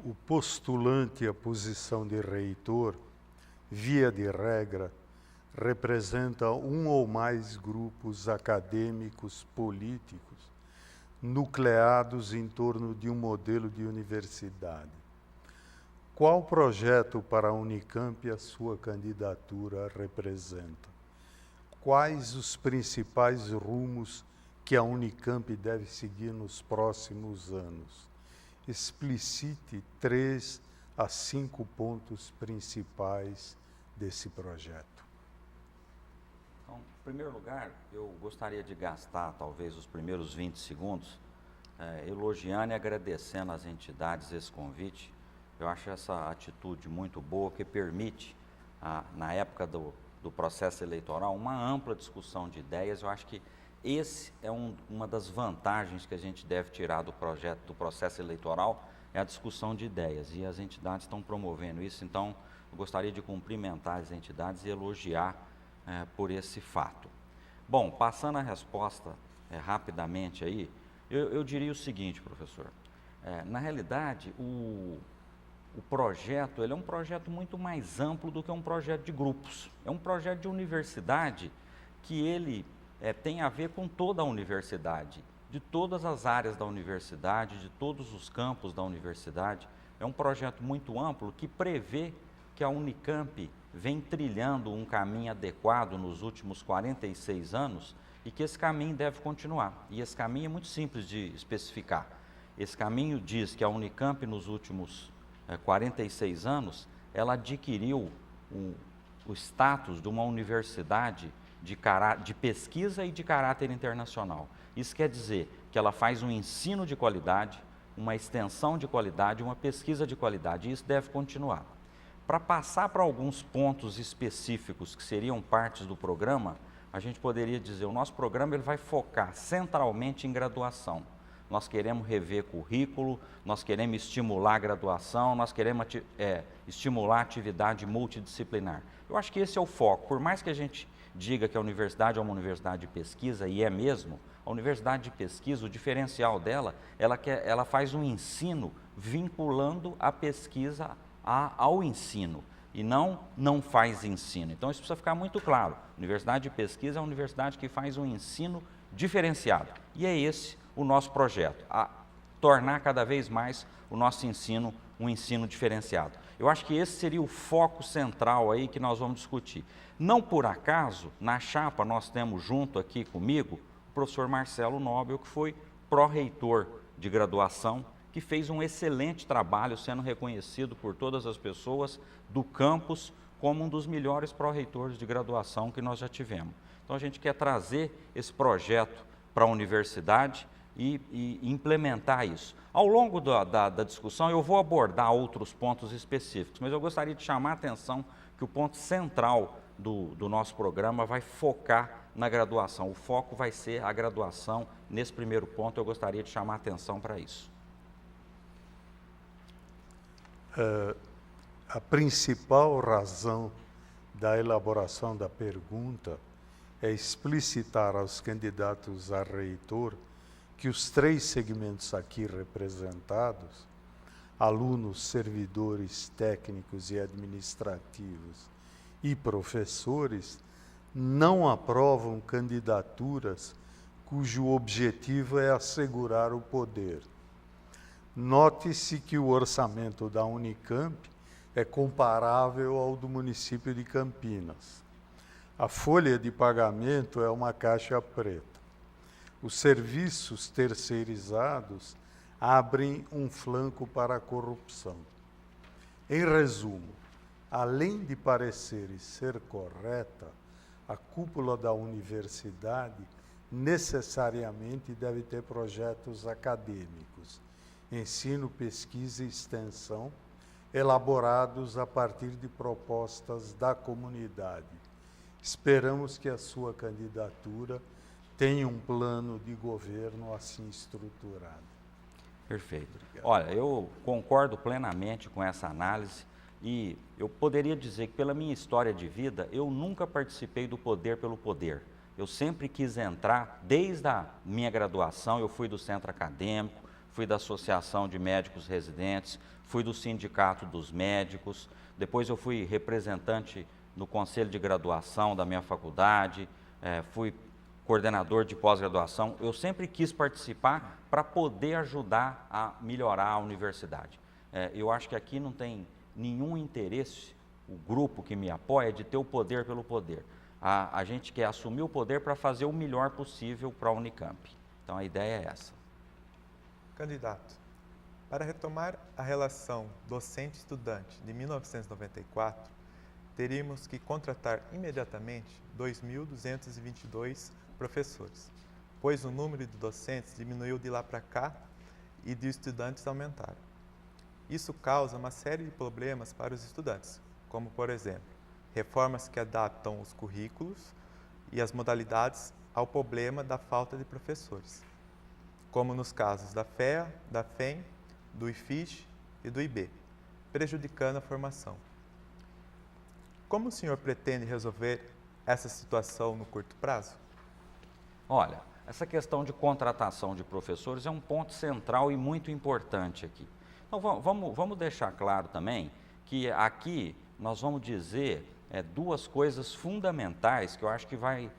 o postulante à posição de reitor, via de regra, representa um ou mais grupos acadêmicos políticos nucleados em torno de um modelo de universidade. Qual projeto para a Unicamp a sua candidatura representa? Quais os principais rumos que a Unicamp deve seguir nos próximos anos? Explicite 3 a 5 pontos principais desse projeto. Então, em primeiro lugar, eu gostaria de gastar talvez os primeiros 20 segundos elogiando e agradecendo às entidades esse convite. Eu acho essa atitude muito boa, que permite, na época do processo eleitoral, uma ampla discussão de ideias. Eu acho que esse é uma das vantagens que a gente deve tirar do processo eleitoral, é a discussão de ideias, e as entidades estão promovendo isso. Então, eu gostaria de cumprimentar as entidades e elogiar por esse fato. Bom, passando a resposta rapidamente aí, eu diria o seguinte, professor. Na realidade, o projeto, ele é um projeto muito mais amplo do que um projeto de grupos. É um projeto de universidade que ele tem a ver com toda a universidade, de todas as áreas da universidade, de todos os campos da universidade. É um projeto muito amplo que prevê que a Unicamp vem trilhando um caminho adequado nos últimos 46 anos e que esse caminho deve continuar. E esse caminho é muito simples de especificar. Esse caminho diz que a Unicamp, nos últimos 46 anos, ela adquiriu o status de uma universidade de pesquisa e de caráter internacional. Isso quer dizer que ela faz um ensino de qualidade, uma extensão de qualidade, uma pesquisa de qualidade, e isso deve continuar. Para passar para alguns pontos específicos que seriam partes do programa, a gente poderia dizer, o nosso programa ele vai focar centralmente em graduação. Nós queremos rever currículo, nós queremos estimular a graduação, nós queremos estimular a atividade multidisciplinar. Eu acho que esse é o foco. Por mais que a gente diga que a universidade é uma universidade de pesquisa, e é mesmo, a universidade de pesquisa, o diferencial dela, ela faz um ensino vinculando a pesquisa ao ensino, e não faz ensino. Então isso precisa ficar muito claro. A universidade de pesquisa é uma universidade que faz um ensino diferenciado, e é esse o nosso projeto, a tornar cada vez mais o nosso ensino um ensino diferenciado. Eu acho que esse seria o foco central aí que nós vamos discutir. Não por acaso, na chapa nós temos junto aqui comigo o professor Marcelo Nobel, que foi pró-reitor de graduação, que fez um excelente trabalho, sendo reconhecido por todas as pessoas do campus como um dos melhores pró-reitores de graduação que nós já tivemos. Então a gente quer trazer esse projeto para a universidade e implementar isso. Ao longo da discussão eu vou abordar outros pontos específicos, mas eu gostaria de chamar a atenção que o ponto central do nosso programa vai focar na graduação. O foco vai ser a graduação. Nesse primeiro ponto eu gostaria de chamar a atenção para isso. A principal razão da elaboração da pergunta é explicitar aos candidatos a reitor que os 3 segmentos aqui representados, alunos, servidores técnicos e administrativos e professores, não aprovam candidaturas cujo objetivo é assegurar o poder. Note-se que o orçamento da Unicamp é comparável ao do município de Campinas. A folha de pagamento é uma caixa preta. Os serviços terceirizados abrem um flanco para a corrupção. Em resumo, além de parecer e ser correta, a cúpula da universidade necessariamente deve ter projetos acadêmicos, ensino, pesquisa e extensão, elaborados a partir de propostas da comunidade. Esperamos que a sua candidatura tenha um plano de governo assim estruturado. Perfeito. Obrigado. Olha, eu concordo plenamente com essa análise e eu poderia dizer que pela minha história de vida, eu nunca participei do poder pelo poder. Eu sempre quis entrar, desde a minha graduação, eu fui do centro acadêmico, fui da Associação de Médicos Residentes, fui do Sindicato dos Médicos, depois eu fui representante no Conselho de Graduação da minha faculdade, fui coordenador de pós-graduação. Eu sempre quis participar para poder ajudar a melhorar a universidade. Eu acho que aqui não tem nenhum interesse, o grupo que me apoia, de ter o poder pelo poder. A gente quer assumir o poder para fazer o melhor possível para a Unicamp. Então a ideia é essa. Candidato, para retomar a relação docente-estudante de 1994, teríamos que contratar imediatamente 2.222 professores, pois o número de docentes diminuiu de lá para cá e de estudantes aumentaram. Isso causa uma série de problemas para os estudantes, como, por exemplo, reformas que adaptam os currículos e as modalidades ao problema da falta de professores, como nos casos da FEA, da FEM, do IFISH e do IB, prejudicando a formação. Como o senhor pretende resolver essa situação no curto prazo? Olha, essa questão de contratação de professores é um ponto central e muito importante aqui. Então, vamos deixar claro também que aqui nós vamos dizer duas coisas fundamentais que eu acho que vai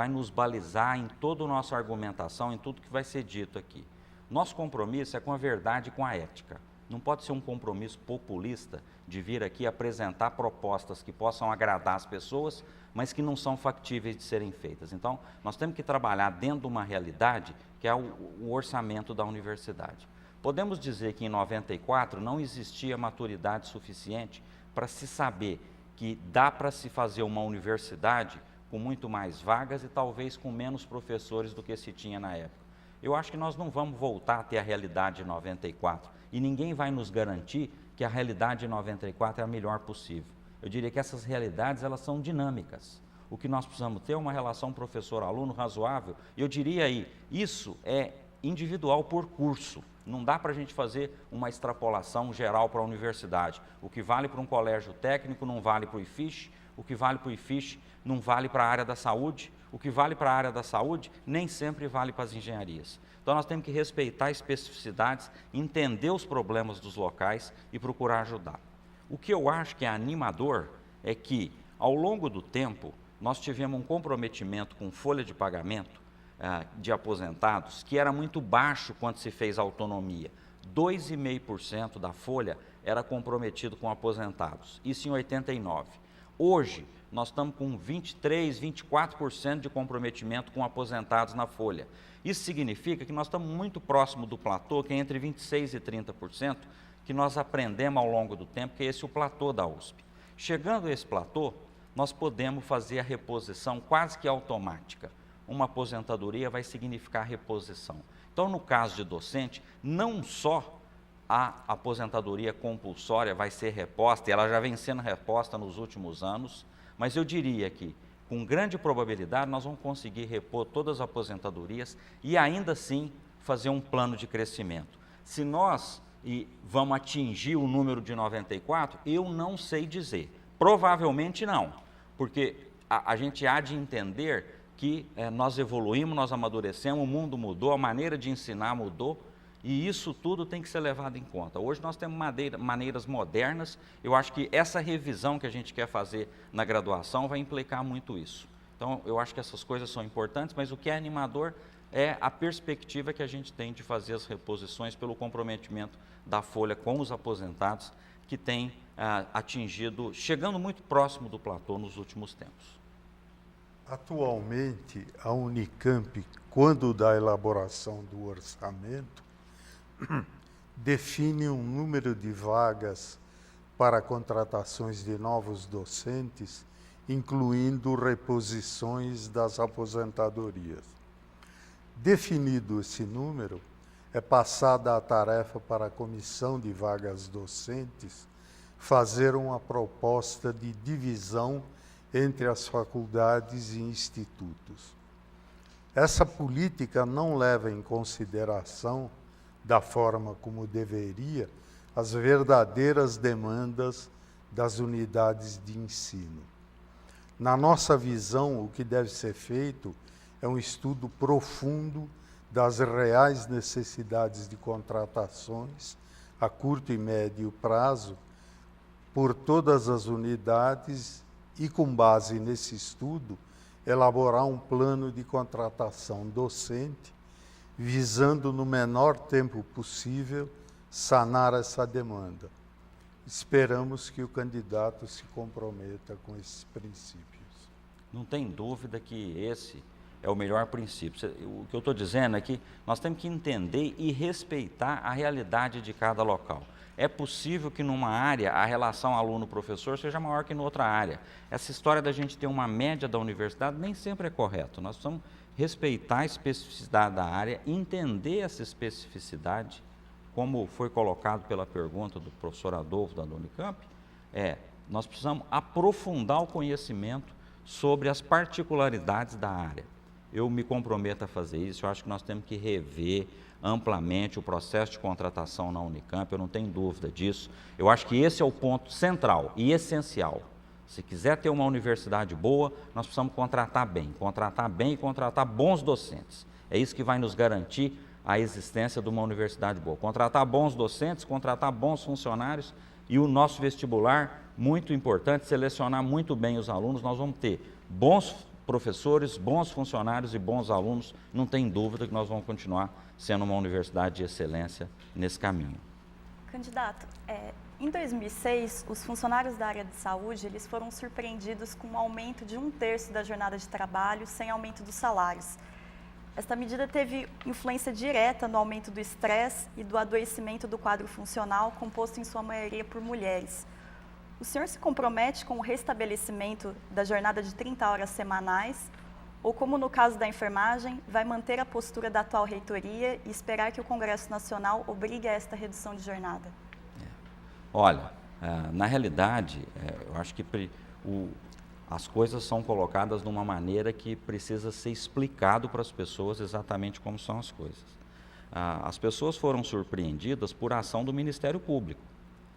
nos balizar em toda a nossa argumentação, em tudo que vai ser dito aqui. Nosso compromisso é com a verdade e com a ética. Não pode ser um compromisso populista de vir aqui apresentar propostas que possam agradar as pessoas, mas que não são factíveis de serem feitas. Então, nós temos que trabalhar dentro de uma realidade que é o orçamento da universidade. Podemos dizer que em 94 não existia maturidade suficiente para se saber que dá para se fazer uma universidade com muito mais vagas e talvez com menos professores do que se tinha na época. Eu acho que nós não vamos voltar a ter a realidade de 94 e ninguém vai nos garantir que a realidade de 94 é a melhor possível. Eu diria que essas realidades elas são dinâmicas. O que nós precisamos ter é uma relação professor-aluno razoável. E eu diria aí, isso é individual por curso. Não dá para a gente fazer uma extrapolação geral para a universidade. O que vale para um colégio técnico não vale para o IFISH, o que vale para o IFISH não vale para a área da saúde, o que vale para a área da saúde nem sempre vale para as engenharias. Então nós temos que respeitar especificidades, entender os problemas dos locais e procurar ajudar. O que eu acho que é animador é que, ao longo do tempo, nós tivemos um comprometimento com folha de pagamento de aposentados que era muito baixo quando se fez a autonomia. 2,5% da folha era comprometido com aposentados, isso em 89. Hoje, nós estamos com 23%, 24% de comprometimento com aposentados na folha. Isso significa que nós estamos muito próximo do platô, que é entre 26% e 30%, que nós aprendemos ao longo do tempo, que é esse o platô da USP. Chegando a esse platô, nós podemos fazer a reposição quase que automática. Uma aposentadoria vai significar reposição. Então, no caso de docente, não só a aposentadoria compulsória vai ser reposta, e ela já vem sendo reposta nos últimos anos, mas eu diria que, com grande probabilidade, nós vamos conseguir repor todas as aposentadorias e ainda assim fazer um plano de crescimento. Se nós vamos atingir o número de 94, eu não sei dizer. Provavelmente não, porque a gente há de entender que nós evoluímos, nós amadurecemos, o mundo mudou, a maneira de ensinar mudou, e isso tudo tem que ser levado em conta. Hoje nós temos maneiras modernas, eu acho que essa revisão que a gente quer fazer na graduação vai implicar muito isso. Então, eu acho que essas coisas são importantes, mas o que é animador é a perspectiva que a gente tem de fazer as reposições pelo comprometimento da folha com os aposentados, que tem atingido, chegando muito próximo do platô nos últimos tempos. Atualmente, a Unicamp, quando da elaboração do orçamento, define um número de vagas para contratações de novos docentes, incluindo reposições das aposentadorias. Definido esse número, é passada a tarefa para a Comissão de Vagas Docentes fazer uma proposta de divisão entre as faculdades e institutos. Essa política não leva em consideração, da forma como deveria, as verdadeiras demandas das unidades de ensino. Na nossa visão, o que deve ser feito é um estudo profundo das reais necessidades de contratações a curto e médio prazo por todas as unidades e, com base nesse estudo, elaborar um plano de contratação docente, visando no menor tempo possível sanar essa demanda. Esperamos que o candidato se comprometa com esses princípios. Não tem dúvida que esse é o melhor princípio. O que eu estou dizendo é que nós temos que entender e respeitar a realidade de cada local. É possível que numa área a relação aluno-professor seja maior que em outra área. Essa história da gente ter uma média da universidade nem sempre é correto. Nós precisamos respeitar a especificidade da área, entender essa especificidade, como foi colocado pela pergunta do professor Adolfo da Unicamp, nós precisamos aprofundar o conhecimento sobre as particularidades da área. Eu me comprometo a fazer isso, eu acho que nós temos que rever amplamente o processo de contratação na Unicamp, eu não tenho dúvida disso. Eu acho que esse é o ponto central e essencial. Se quiser ter uma universidade boa, nós precisamos contratar bem e contratar bons docentes. É isso que vai nos garantir a existência de uma universidade boa. Contratar bons docentes, contratar bons funcionários e o nosso vestibular, muito importante, selecionar muito bem os alunos. Nós vamos ter bons professores, bons funcionários e bons alunos. Não tem dúvida que nós vamos continuar sendo uma universidade de excelência nesse caminho. Candidato, em 2006, os funcionários da área de saúde eles foram surpreendidos com um aumento de 1/3 da jornada de trabalho sem aumento dos salários. Esta medida teve influência direta no aumento do estresse e do adoecimento do quadro funcional, composto em sua maioria por mulheres. O senhor se compromete com o restabelecimento da jornada de 30 horas semanais ou, como no caso da enfermagem, vai manter a postura da atual reitoria e esperar que o Congresso Nacional obrigue a esta redução de jornada? Olha, na realidade, eu acho que as coisas são colocadas de uma maneira que precisa ser explicado para as pessoas exatamente como são as coisas. As pessoas foram surpreendidas por ação do Ministério Público.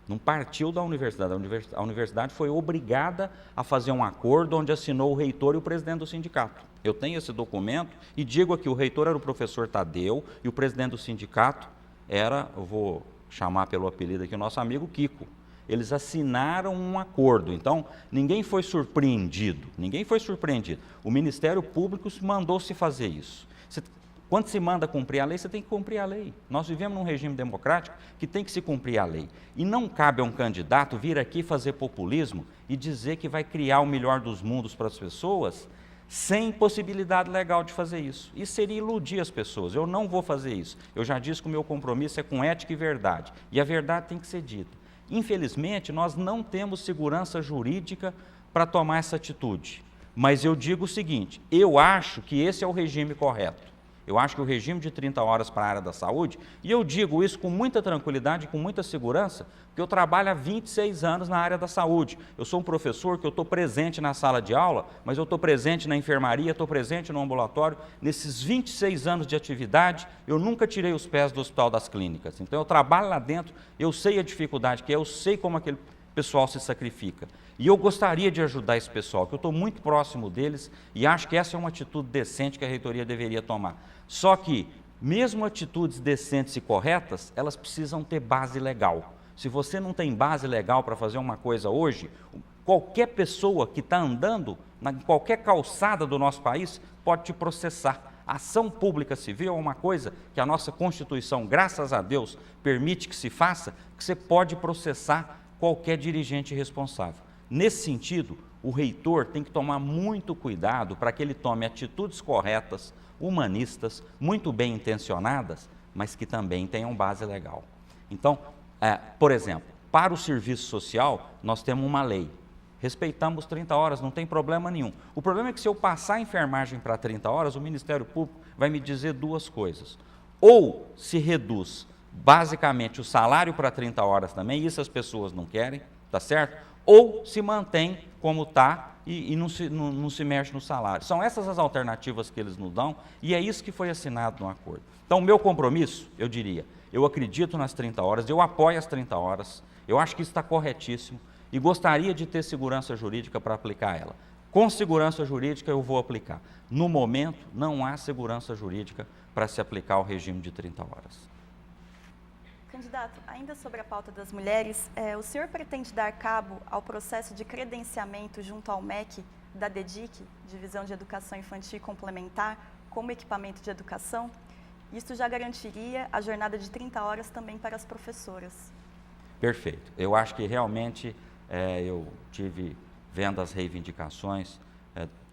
Não partiu da universidade. A universidade foi obrigada a fazer um acordo onde assinou o reitor e o presidente do sindicato. Eu tenho esse documento e digo aqui, o reitor era o professor Tadeu e o presidente do sindicato era, eu vou chamar pelo apelido aqui, o nosso amigo Kiko. Eles assinaram um acordo, então ninguém foi surpreendido. O Ministério Público mandou-se fazer isso. Quando se manda cumprir a lei, você tem que cumprir a lei. Nós vivemos num regime democrático que tem que se cumprir a lei. E não cabe a um candidato vir aqui fazer populismo e dizer que vai criar o melhor dos mundos para as pessoas sem possibilidade legal de fazer isso. Isso seria iludir as pessoas. Eu não vou fazer isso. Eu já disse que o meu compromisso é com ética e verdade. E a verdade tem que ser dita. Infelizmente, nós não temos segurança jurídica para tomar essa atitude. Mas eu digo o seguinte, eu acho que esse é o regime correto. Eu acho que o regime de 30 horas para a área da saúde, e eu digo isso com muita tranquilidade, com muita segurança, porque eu trabalho há 26 anos na área da saúde. Eu sou um professor que eu estou presente na sala de aula, mas eu estou presente na enfermaria, estou presente no ambulatório. Nesses 26 anos de atividade, eu nunca tirei os pés do Hospital das Clínicas. Então, eu trabalho lá dentro, eu sei a dificuldade que é, eu sei como aquele pessoal se sacrifica. E eu gostaria de ajudar esse pessoal, que eu estou muito próximo deles e acho que essa é uma atitude decente que a reitoria deveria tomar. Só que, mesmo atitudes decentes e corretas, elas precisam ter base legal. Se você não tem base legal para fazer uma coisa hoje, qualquer pessoa que está andando em qualquer calçada do nosso país pode te processar. A ação pública civil é uma coisa que a nossa Constituição, graças a Deus, permite que se faça, que você pode processar qualquer dirigente responsável. Nesse sentido, o reitor tem que tomar muito cuidado para que ele tome atitudes corretas, humanistas, muito bem intencionadas, mas que também tenham base legal. Então, por exemplo, para o serviço social, nós temos uma lei. Respeitamos 30 horas, não tem problema nenhum. O problema é que se eu passar a enfermagem para 30 horas, o Ministério Público vai me dizer duas coisas. Ou se reduz basicamente o salário para 30 horas também, isso as pessoas não querem, tá certo? Ou se mantém como está e não se mexe no salário. São essas as alternativas que eles nos dão e é isso que foi assinado no acordo. Então, o meu compromisso, eu diria, eu acredito nas 30 horas, eu apoio as 30 horas, eu acho que isso está corretíssimo e gostaria de ter segurança jurídica para aplicar ela. Com segurança jurídica eu vou aplicar. No momento, não há segurança jurídica para se aplicar o regime de 30 horas. Candidato, ainda sobre a pauta das mulheres, o senhor pretende dar cabo ao processo de credenciamento junto ao MEC da DEDIC, Divisão de Educação Infantil e Complementar, como equipamento de educação? Isso já garantiria a jornada de 30 horas também para as professoras. Perfeito. Eu acho que realmente eu tive vendo as reivindicações,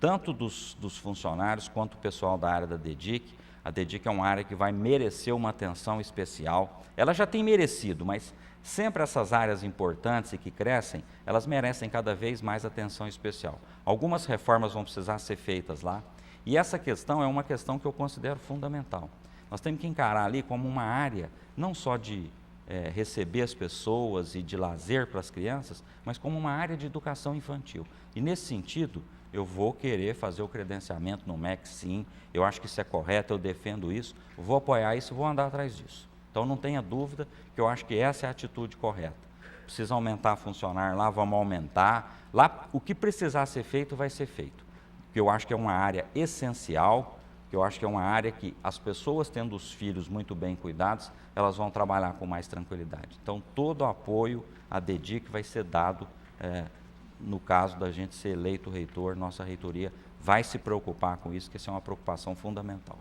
tanto dos funcionários quanto do pessoal da área da DEDIC. A DEDIC é uma área que vai merecer uma atenção especial. Ela já tem merecido, mas sempre essas áreas importantes e que crescem, elas merecem cada vez mais atenção especial. Algumas reformas vão precisar ser feitas lá, e essa questão é uma questão que eu considero fundamental. Nós temos que encarar ali como uma área, não só de receber as pessoas e de lazer para as crianças, mas como uma área de educação infantil. E nesse sentido, eu vou querer fazer o credenciamento no MEC, sim, eu acho que isso é correto, eu defendo isso, vou apoiar isso, vou andar atrás disso. Então não tenha dúvida que eu acho que essa é a atitude correta. Precisa aumentar funcionário lá, vamos aumentar. Lá, o que precisar ser feito, vai ser feito. Porque eu acho que é uma área essencial, que eu acho que é uma área que as pessoas tendo os filhos muito bem cuidados, elas vão trabalhar com mais tranquilidade. Então todo o apoio à DEDIC vai ser dado, no caso da gente ser eleito reitor, nossa reitoria vai se preocupar com isso, que isso é uma preocupação fundamental.